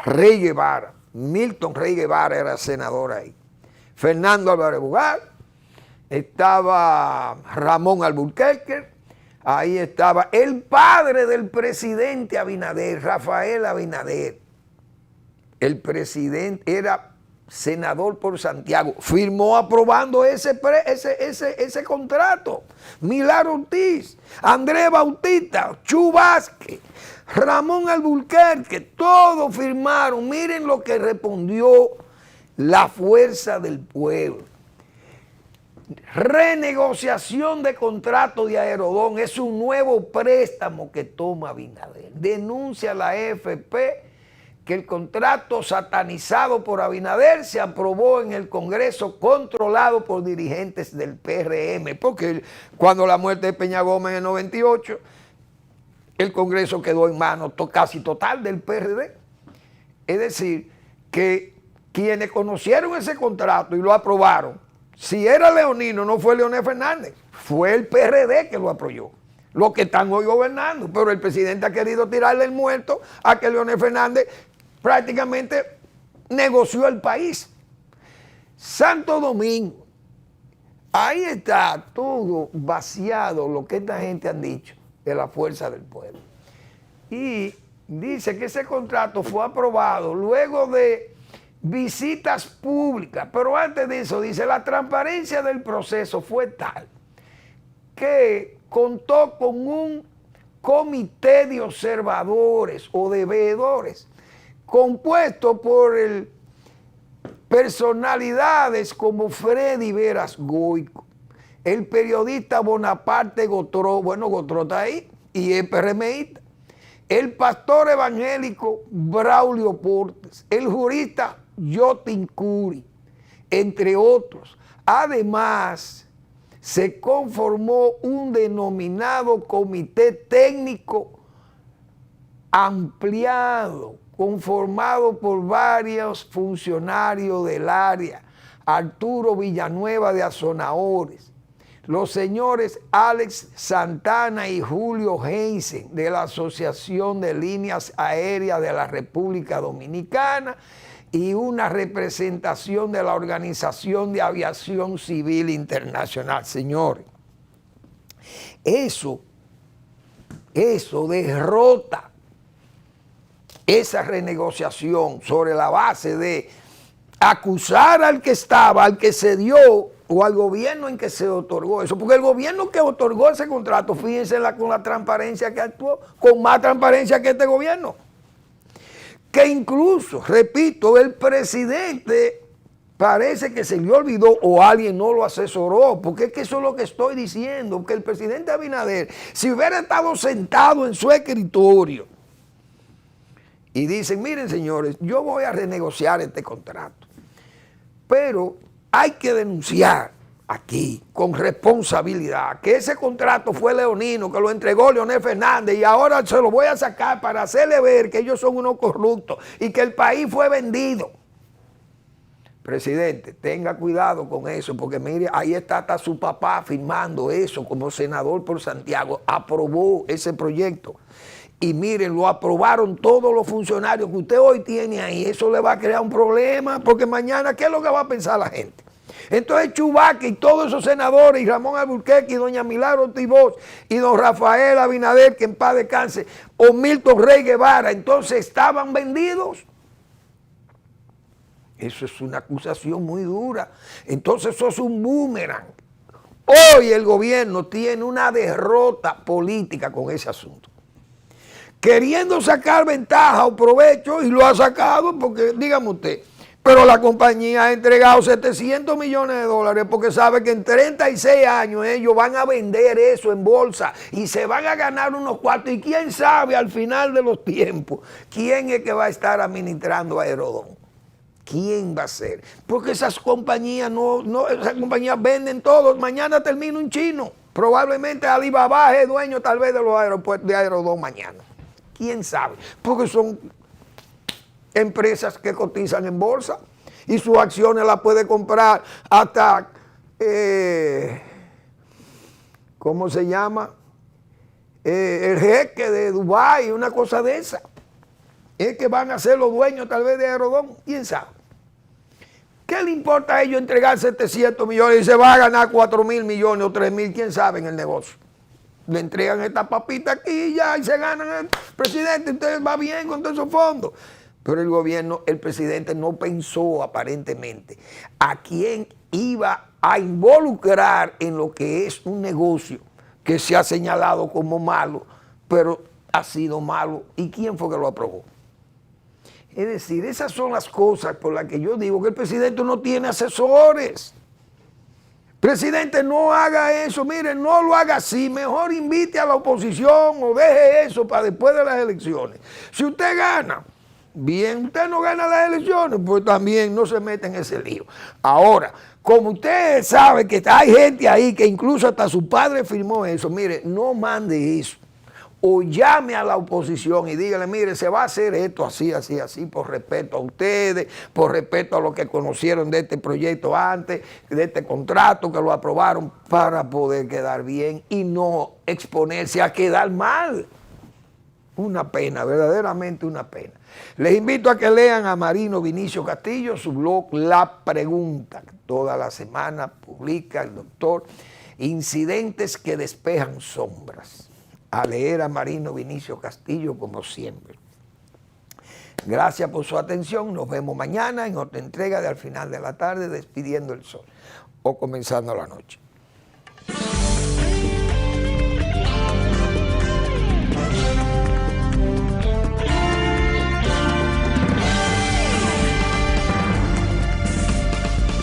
Rey Guevara, Milton Rey Guevara era senador ahí, Fernando Álvarez Bugal, estaba Ramón Alburquerque, ahí estaba el padre del presidente Abinader, Rafael Abinader. El presidente era senador por Santiago, firmó aprobando ese contrato. Milagro Ortiz, Andrés Bautista, Chu Vázquez, Ramón Alburquerque, todos firmaron. Miren lo que respondió la Fuerza del Pueblo. Renegociación de contrato de Aerodón es un nuevo préstamo que toma Abinader. Denuncia la AFP que el contrato satanizado por Abinader se aprobó en el Congreso controlado por dirigentes del PRM, porque cuando la muerte de Peña Gómez en el 98, el Congreso quedó en manos casi total del PRD. Es decir, que quienes conocieron ese contrato y lo aprobaron, si era leonino, no fue Leonel Fernández, fue el PRD que lo apoyó. Los que están hoy gobernando, pero el presidente ha querido tirarle el muerto a que Leonel Fernández prácticamente negoció el país. Santo Domingo, ahí está todo vaciado lo que esta gente han dicho de la Fuerza del Pueblo. Y dice que ese contrato fue aprobado luego de visitas públicas, pero antes de eso dice la transparencia del proceso fue tal que contó con un comité de observadores o de veedores compuesto por personalidades como Freddy Veras Goico, el periodista Bonaparte Gotró, bueno, Gotró está ahí, y es PRMista, el pastor evangélico Braulio Portes, el jurista Yotin Curi, entre otros. Además, se conformó un denominado comité técnico ampliado, conformado por varios funcionarios del área, Arturo Villanueva de Azonadores, los señores Alex Santana y Julio Heinzen de la Asociación de Líneas Aéreas de la República Dominicana y una representación de la Organización de Aviación Civil Internacional. Señores, eso derrota esa renegociación sobre la base de acusar al que estaba, al que se dio o al gobierno en que se otorgó eso, porque el gobierno que otorgó ese contrato, fíjense con la transparencia que actuó, con más transparencia que este gobierno, que incluso, repito, el presidente parece que se le olvidó o alguien no lo asesoró, porque es que eso es lo que estoy diciendo, que el presidente Abinader, si hubiera estado sentado en su escritorio y dicen, miren señores, yo voy a renegociar este contrato, pero hay que denunciar aquí con responsabilidad que ese contrato fue leonino, que lo entregó Leonel Fernández y ahora se lo voy a sacar para hacerle ver que ellos son unos corruptos y que el país fue vendido. Presidente, tenga cuidado con eso, porque mire, ahí está hasta su papá firmando eso como senador por Santiago, aprobó ese proyecto. Y miren, lo aprobaron todos los funcionarios que usted hoy tiene ahí. Eso le va a crear un problema, porque mañana, ¿qué es lo que va a pensar la gente? Entonces Chu Vázquez y todos esos senadores, y Ramón Alburquerque, y doña Milagro Tibó, y don Rafael Abinader, que en paz descanse, o Milton Rey Guevara, entonces estaban vendidos. Eso es una acusación muy dura. Entonces eso es un boomerang. Hoy el gobierno tiene una derrota política con ese asunto, queriendo sacar ventaja o provecho, y lo ha sacado porque, dígame usted, pero la compañía ha entregado 700 millones de dólares porque sabe que en 36 años ellos van a vender eso en bolsa y se van a ganar unos cuartos, y quién sabe al final de los tiempos quién es que va a estar administrando Aerodón. ¿Quién va a ser? Porque esas compañías esas compañías venden todo, mañana termina un chino Probablemente Alibaba es dueño tal vez de los aeropuertos de Aerodón mañana. ¿Quién sabe? Porque son empresas que cotizan en bolsa y sus acciones las puede comprar hasta, ¿cómo se llama? El jeque de Dubái, una cosa de esa. Es que van a ser los dueños tal vez de Aerodón, quién sabe. ¿Qué le importa a ellos entregar 700 millones y se va a ganar 4.000 millones o 3.000? ¿Quién sabe en el negocio? Le entregan esta papita aquí y ya y se ganan. El presidente, usted va bien con todos esos fondos. Pero el gobierno, el presidente no pensó aparentemente a quién iba a involucrar en lo que es un negocio que se ha señalado como malo, pero ha sido malo. ¿Y quién fue que lo aprobó? Es decir, esas son las cosas por las que yo digo que el presidente no tiene asesores. Presidente, no haga eso, mire, no lo haga así, mejor invite a la oposición o deje eso para después de las elecciones. Si usted gana, bien, usted no gana las elecciones, pues también no se mete en ese lío. Ahora, como usted sabe que hay gente ahí que incluso hasta su padre firmó eso, mire, no mande eso. O llame a la oposición y dígale, mire, se va a hacer esto así, así, así, por respeto a ustedes, por respeto a los que conocieron de este proyecto antes, de este contrato, que lo aprobaron para poder quedar bien y no exponerse a quedar mal. Una pena, verdaderamente una pena. Les invito a que lean a Marino Vinicio Castillo, su blog La Pregunta. Toda la semana publica el doctor incidentes que despejan sombras. A leer a Marino Vinicio Castillo como siempre. Gracias por su atención. Nos vemos mañana en otra entrega de Al Final de la Tarde, Despidiendo el Sol o Comenzando la Noche.